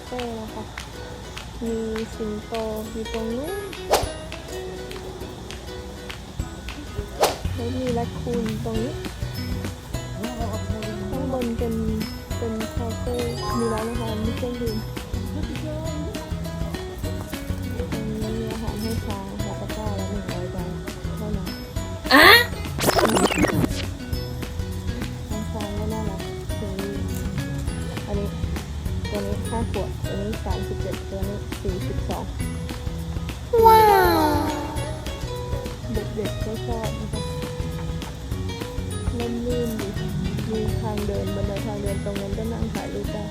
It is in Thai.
เฟ่นะคะมีสิงโตอยู่ตรงนู้นแล้วมีแรคคูนตรงนี้ข้างบนเป็นคาเฟ่มีร้านอาหารมีเครื่องดื่มตรงนี้มีอาหารให้ช้างค่ะตะกร้าละ100 บาทเท่านั้นช้างก็น่ารักอันนี้ตัวนี้5 ขวดตัวนี้37ตัวนี้42ว้าวเด็กๆก็ชอบนะคะเล่นลื่นดีมีทางเดินบันไดทางเดินตรงนั้นก็นั่งถ่ายรูปได้